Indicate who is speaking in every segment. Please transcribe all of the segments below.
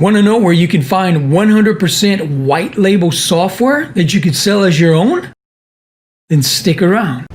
Speaker 1: Want to know where you can find 100% white label software that you could sell as your own? Then stick around.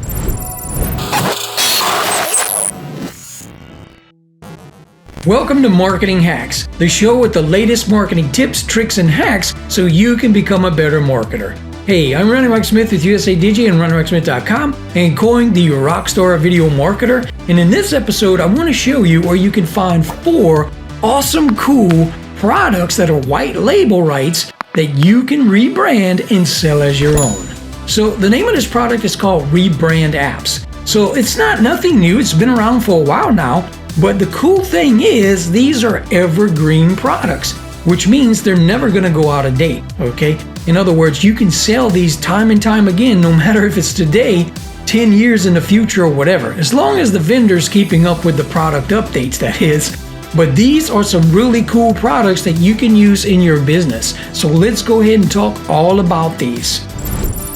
Speaker 1: Welcome to Marketing Hacks, the show with the latest marketing tips, tricks, and hacks so you can become a better marketer. Hey, I'm ronnierokksmith with USA Digi and ronnierokksmith.com and coined the Rockstar Video Marketer. And in this episode, I want to show you where you can find 4 awesome, cool products that are white label rights that you can rebrand and sell as your own. So the name of this product is called Rebrand Apps. So it's nothing new. It's been around for a while now. But the cool thing is these are evergreen products, which means they're never going to go out of date, okay? In other words, you can sell these time and time again, no matter if it's today, 10 years in the future, or whatever, as long as the vendor's keeping up with the product updates, that is. But these are some really cool products that you can use in your business. So let's go ahead and talk all about these.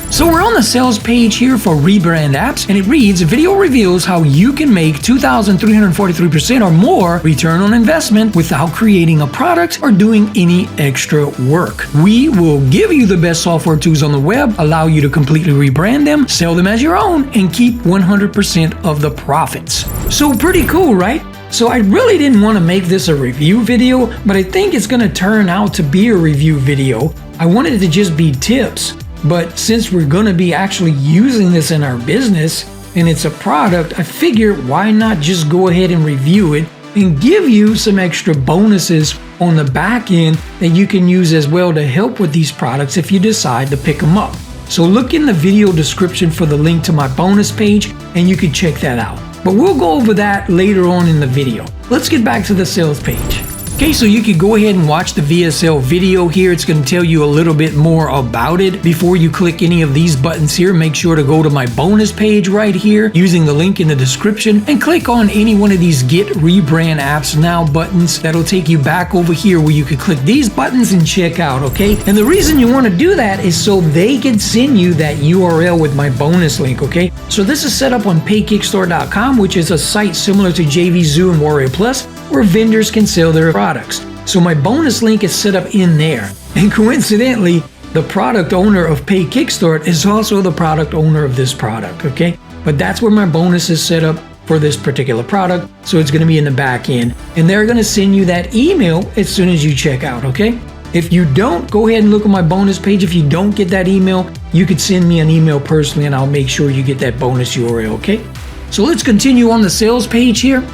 Speaker 1: So we're on the sales page here for Rebrand Apps, and it reads, video reveals how you can make 2,343% or more return on investment without creating a product or doing any extra work. We will give you the best software tools on the web, allow you to completely rebrand them, sell them as your own, and keep 100% of the profits. So pretty cool, right? So I really didn't want to make this a review video, but I think it's going to turn out to be a review video. I wanted it to just be tips. But since we're going to be actually using this in our business and it's a product, I figured why not just go ahead and review it and give you some extra bonuses on the back end that you can use as well to help with these products if you decide to pick them up. So look in the video description for the link to my bonus page and you can check that out. But we'll go over that later on in the video. Let's get back to the sales page. Okay, so you can go ahead and watch the VSL video here. It's going to tell you a little bit more about it. Before you click any of these buttons here, make sure to go to my bonus page right here using the link in the description and click on any one of these Get Rebrand Apps Now buttons. That'll take you back over here where you can click these buttons and check out, okay? And the reason you want to do that is so they can send you that URL with my bonus link, okay? So this is set up on paykickstart.com, which is a site similar to JVZoo and Warrior Plus, where vendors can sell their products. So my bonus link is set up in there. And coincidentally, the product owner of Pay Kickstart is also the product owner of this product, okay? But that's where my bonus is set up for this particular product. So it's going to be in the back end. And they're going to send you that email as soon as you check out, okay? If you don't, go ahead and look at my bonus page. If you don't get that email, you could send me an email personally and I'll make sure you get that bonus URL, okay? So let's continue on the sales page here.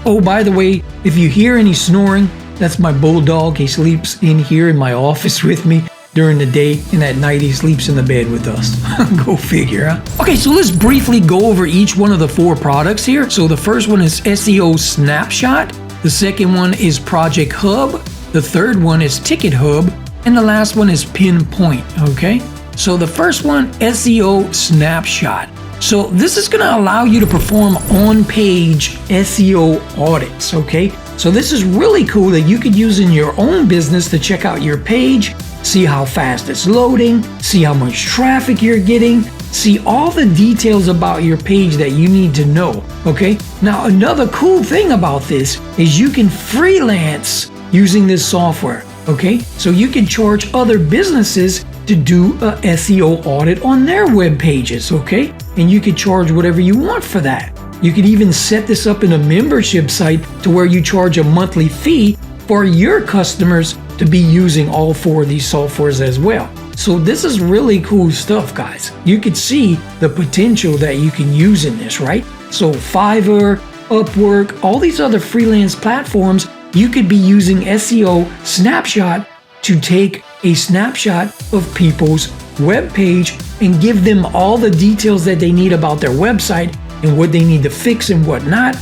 Speaker 1: Oh, by the way, if you hear any snoring, that's my bulldog. He sleeps in here in my office with me during the day, and at night he sleeps in the bed with us. Go figure, huh? Okay, so let's briefly go over each one of the 4 products here. So the first one is SEO Snapshot. The second one is Project Hub. The third one is Ticket Hub. And the last one is Pinpoint, okay? So the first one, SEO Snapshot. So this is going to allow you to perform on-page SEO audits, okay? So this is really cool that you could use in your own business to check out your page, see how fast it's loading, see how much traffic you're getting, see all the details about your page that you need to know, okay? Now, another cool thing about this is you can freelance using this software, okay? So you can charge other businesses to do a SEO audit on their web pages, okay? And you can charge whatever you want for that. You could even set this up in a membership site to where you charge a monthly fee for your customers to be using all 4 of these softwares as well. So this is really cool stuff, guys. You could see the potential that you can use in this, right? So Fiverr, Upwork, all these other freelance platforms, you could be using SEO Snapshot to take a snapshot of people's web page and give them all the details that they need about their website and what they need to fix and whatnot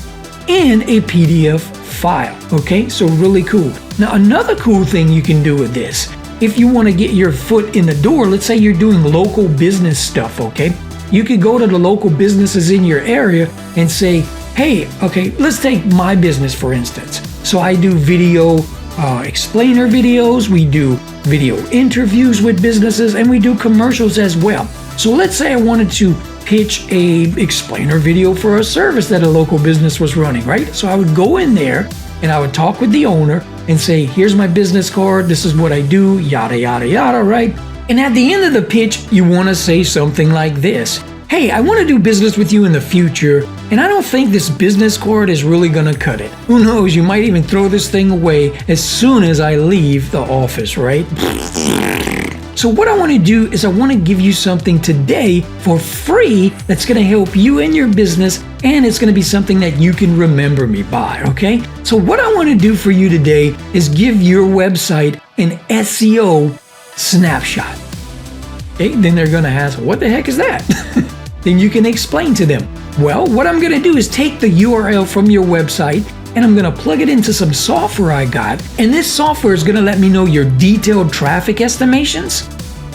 Speaker 1: in a PDF file, okay? So really cool. Now, another cool thing you can do with this, if you want to get your foot in the door, let's say you're doing local business stuff, okay? You could go to the local businesses in your area and say, hey, okay, let's take my business for instance. So I do video explainer videos, we do video interviews with businesses, and we do commercials as well. So let's say I wanted to pitch a explainer video for a service that a local business was running, right? So I would go in there and I would talk with the owner and say, here's my business card, this is what I do, yada, yada, yada, right? And at the end of the pitch, you want to say something like this. Hey, I want to do business with you in the future, and I don't think this business card is really going to cut it. Who knows, you might even throw this thing away as soon as I leave the office, right? So what I want to do is I want to give you something today for free that's going to help you in your business, and it's going to be something that you can remember me by, okay? So what I want to do for you today is give your website an SEO Snapshot. Okay, then they're going to ask, what the heck is that? Then you can explain to them. Well, what I'm going to do is take the URL from your website and I'm going to plug it into some software I got. And this software is going to let me know your detailed traffic estimations,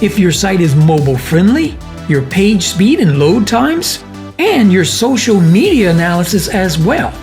Speaker 1: if your site is mobile friendly, your page speed and load times, and your social media analysis as well.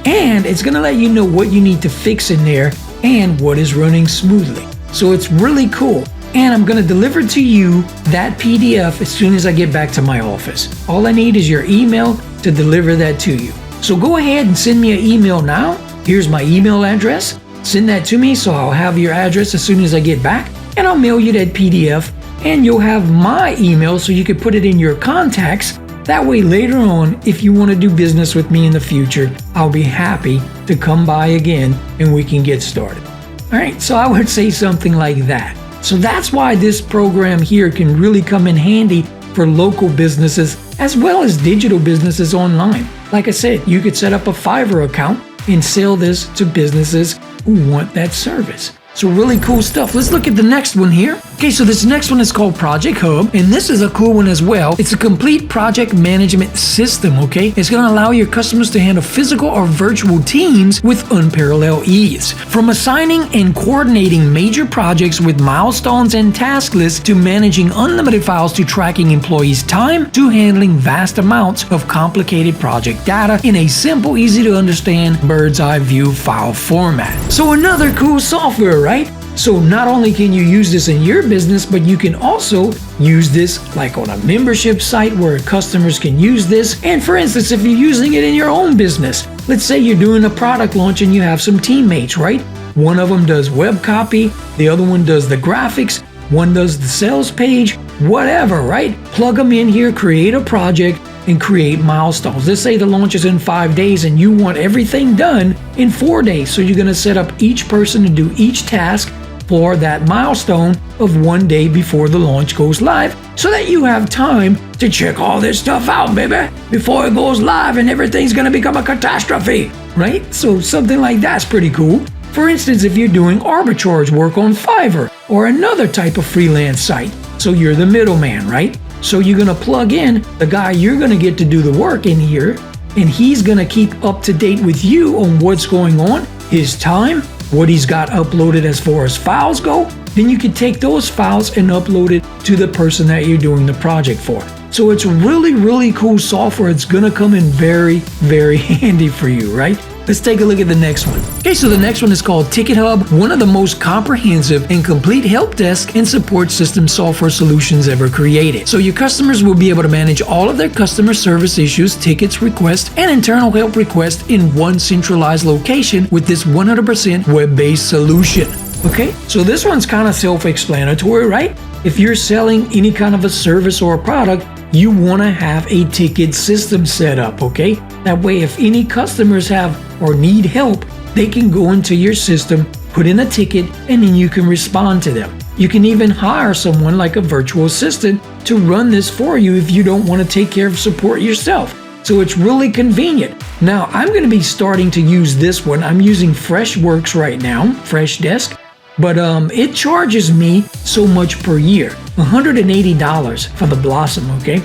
Speaker 1: And it's going to let you know what you need to fix in there and what is running smoothly. So it's really cool. And I'm going to deliver to you that PDF as soon as I get back to my office. All I need is your email to deliver that to you. So go ahead and send me an email now. Here's my email address. Send that to me so I'll have your address as soon as I get back. And I'll mail you that PDF. And you'll have my email so you can put it in your contacts. That way later on, if you want to do business with me in the future, I'll be happy to come by again and we can get started. All right, so I would say something like that. So that's why this program here can really come in handy for local businesses as well as digital businesses online. Like I said, you could set up a Fiverr account and sell this to businesses who want that service. So really cool stuff. Let's look at the next one here. Okay, so this next one is called Project Hub, and this is a cool one as well. It's a complete project management system, okay? It's going to allow your customers to handle physical or virtual teams with unparalleled ease. From assigning and coordinating major projects with milestones and task lists to managing unlimited files to tracking employees' time to handling vast amounts of complicated project data in a simple, easy to understand bird's eye view file format. So another cool software, right? So not only can you use this in your business, but you can also use this like on a membership site where customers can use this. And for instance, if you're using it in your own business, let's say you're doing a product launch and you have some teammates, right? One of them does web copy, the other one does the graphics, one does the sales page, whatever, right? Plug them in here, create a project, and create milestones. Let's say the launch is in 5 days and you want everything done in 4 days. So you're going to set up each person to do each task for that milestone of 1 day before the launch goes live so that you have time to check all this stuff out, baby, before it goes live and everything's going to become a catastrophe, right? So something like that's pretty cool. For instance, if you're doing arbitrage work on Fiverr or another type of freelance site, so you're the middleman, right? So you're going to plug in the guy you're going to get to do the work in here, and he's going to keep up to date with you on what's going on, his time, what he's got uploaded as far as files go. Then you can take those files and upload it to the person that you're doing the project for. So it's really, really cool software. It's going to come in very, very handy for you, right? Let's take a look at the next one. Okay, so the next one is called Ticket Hub, one of the most comprehensive and complete help desk and support system software solutions ever created. So your customers will be able to manage all of their customer service issues, tickets, requests, and internal help requests in one centralized location with this 100% web-based solution. Okay, so this one's kind of self-explanatory, right? If you're selling any kind of a service or a product, you want to have a ticket system set up, okay? That way, if any customers have or need help, they can go into your system, put in a ticket, and then you can respond to them. You can even hire someone like a virtual assistant to run this for you if you don't want to take care of support yourself. So it's really convenient. Now, I'm going to be starting to use this one. I'm using Freshworks right now, Freshdesk. But it charges me so much per year, $180 for the Blossom, okay?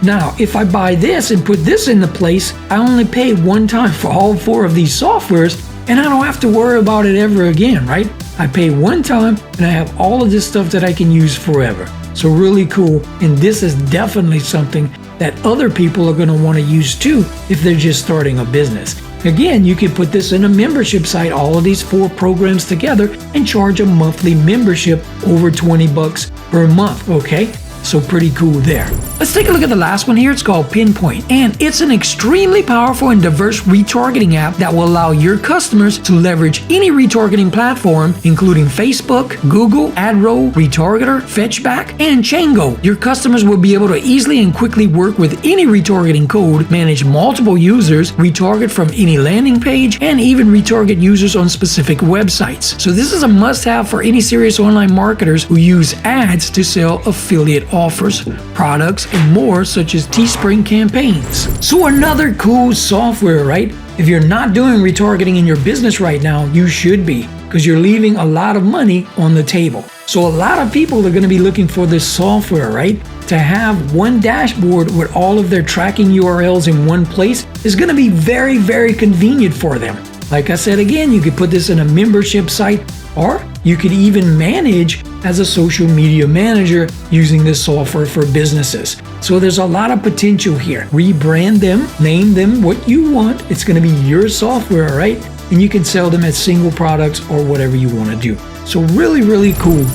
Speaker 1: Now, if I buy this and put this into place, I only pay one time for all 4 of these softwares, and I don't have to worry about it ever again, right? I pay one time, and I have all of this stuff that I can use forever. So really cool, and this is definitely something that other people are going to want to use too if they're just starting a business. Again, you can put this in a membership site, all of these 4 programs together, and charge a monthly membership over $20 per month, okay? So pretty cool there. Let's take a look at the last one here. It's called Pinpoint, and it's an extremely powerful and diverse retargeting app that will allow your customers to leverage any retargeting platform, including Facebook, Google, AdRoll, Retargeter, Fetchback, and Chango. Your customers will be able to easily and quickly work with any retargeting code, manage multiple users, retarget from any landing page, and even retarget users on specific websites. So this is a must-have for any serious online marketers who use ads to sell affiliate offers, products, and more, such as Teespring campaigns. So another cool software, right? If you're not doing retargeting in your business right now, you should be, because you're leaving a lot of money on the table. So a lot of people are going to be looking for this software, right? To have one dashboard with all of their tracking URLs in one place is going to be very, very convenient for them. Like I said again, you could put this in a membership site, or you could even manage as a social media manager using this software for businesses. So there's a lot of potential here. Rebrand them, name them what you want. It's going to be your software, right? And you can sell them as single products or whatever you want to do. So really, really cool.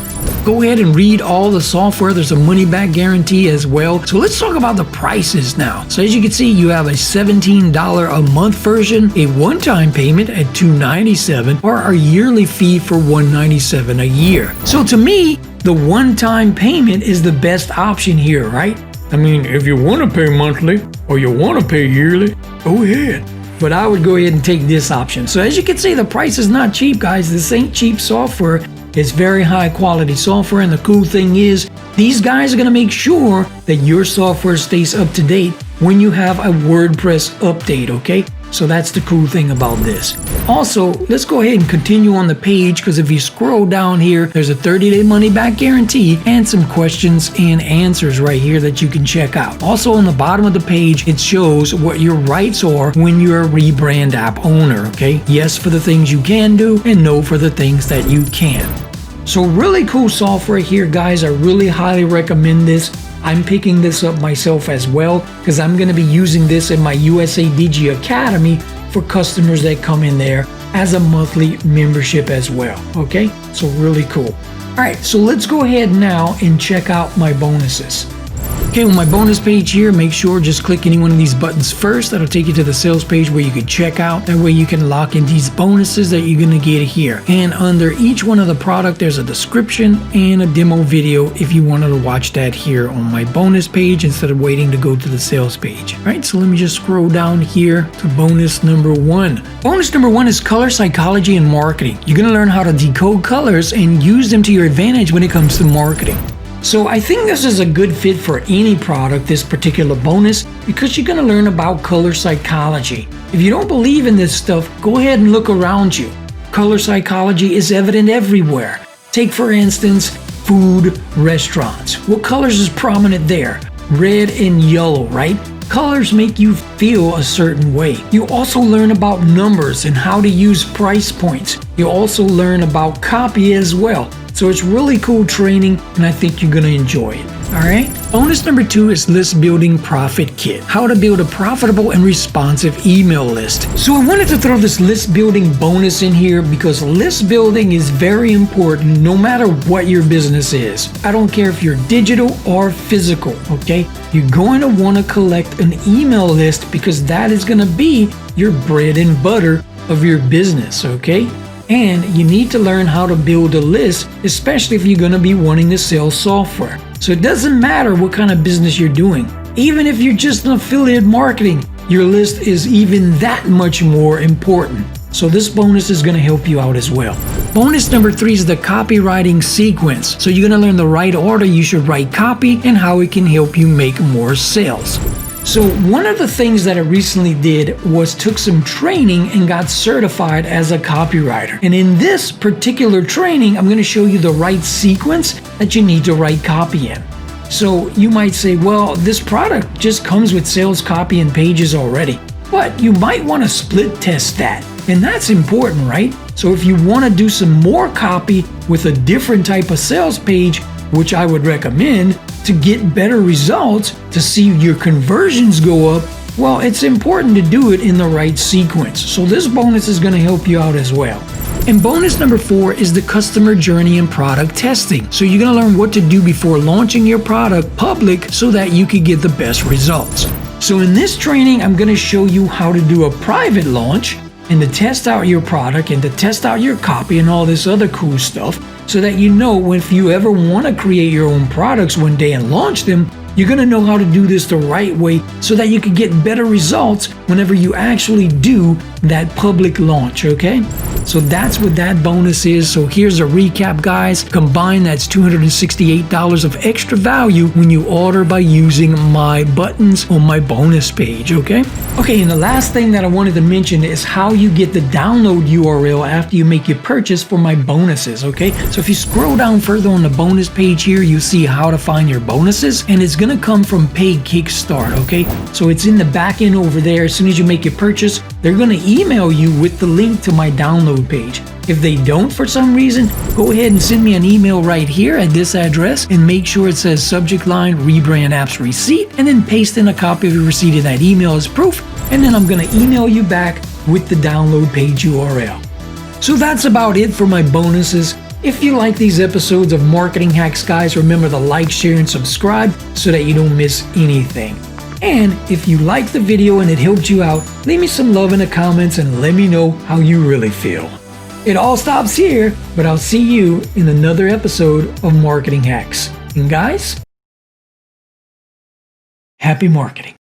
Speaker 1: Go ahead and read all the software. There's a money-back guarantee as well. So let's talk about the prices now. So as you can see, you have a $17 a month version, a one-time payment at $297, or a yearly fee for $197 a year. So to me, the one-time payment is the best option here, right? I mean, if you want to pay monthly or you want to pay yearly, go ahead. But I would go ahead and take this option. So as you can see, the price is not cheap, guys. This ain't cheap software. It's very high quality software, and the cool thing is these guys are going to make sure that your software stays up to date when you have a WordPress update, okay? So that's the cool thing about this. Also, let's go ahead and continue on the page, because if you scroll down here, there's a 30-day money-back guarantee and some questions and answers right here that you can check out. Also, on the bottom of the page, it shows what your rights are when you're a Rebrand app owner, okay? Yes for the things you can do, and no for the things that you can't. So really cool software here, guys. I really highly recommend this. I'm picking this up myself as well, because I'm going to be using this in my USADG Academy for customers that come in there as a monthly membership as well. Okay, so really cool. All right, so let's go ahead now and check out my bonuses. Okay, on my bonus page here, make sure just click any one of these buttons first. That'll take you to the sales page where you can check out. That way you can lock in these bonuses that you're going to get here. And under each one of the product, there's a description and a demo video if you wanted to watch that here on my bonus page instead of waiting to go to the sales page. All right, so let me just scroll down here to bonus number 1. Bonus number 1 is color psychology and marketing. You're going to learn how to decode colors and use them to your advantage when it comes to marketing. So I think this is a good fit for any product, this particular bonus, because you're going to learn about color psychology. If you don't believe in this stuff, go ahead and look around you. Color psychology is evident everywhere. Take, for instance, food, restaurants. What colors is prominent there? Red and yellow, right? Colors make you feel a certain way. You also learn about numbers and how to use price points. You also learn about copy as well. So it's really cool training, and I think you're going to enjoy it. All right. Bonus number 2 is List Building Profit Kit. How to build a profitable and responsive email list. So I wanted to throw this list building bonus in here because list building is very important no matter what your business is. I don't care if you're digital or physical, okay? You're going to want to collect an email list because that is going to be your bread and butter of your business, okay? And you need to learn how to build a list, especially if you're going to be wanting to sell software. So it doesn't matter what kind of business you're doing. Even if you're just in affiliate marketing, your list is even that much more important. So this bonus is going to help you out as well. Bonus number 3 is the copywriting sequence. So you're going to learn the right order you should write copy and how it can help you make more sales. So one of the things that I recently did was took some training and got certified as a copywriter. And in this particular training, I'm going to show you the right sequence that you need to write copy in. So you might say, well, this product just comes with sales copy and pages already. But you might want to split test that. And that's important, right? So if you want to do some more copy with a different type of sales page, which I would recommend, to get better results, to see your conversions go up, well, it's important to do it in the right sequence. So this bonus is going to help you out as well. And bonus number 4 is the customer journey and product testing. So you're going to learn what to do before launching your product public so that you can get the best results. So in this training, I'm going to show you how to do a private launch and to test out your product and to test out your copy and all this other cool stuff so that you know if you ever want to create your own products one day and launch them, you're going to know how to do this the right way so that you can get better results whenever you actually do that public launch, okay? So that's what that bonus is. So here's a recap, guys. Combined, that's $268 of extra value when you order by using my buttons on my bonus page, okay? Okay, and the last thing that I wanted to mention is how you get the download URL after you make your purchase for my bonuses, okay? So if you scroll down further on the bonus page here, you see how to find your bonuses, and it's gonna come from Paid Kickstart, okay? So it's in the back end over there. As soon as you make your purchase, they're gonna email you with the link to my download page. If they don't for some reason, go ahead and send me an email right here at this address and make sure it says subject line Rebrand Apps receipt, and then paste in a copy of your receipt in that email as proof, and then I'm going to email you back with the download page URL. So that's about it for my bonuses. If you like these episodes of Marketing Hacks, guys, remember to like, share, and subscribe so that you don't miss anything. And if you liked the video and it helped you out, leave me some love in the comments and let me know how you really feel. It all stops here, but I'll see you in another episode of Marketing Hacks. And guys, happy marketing.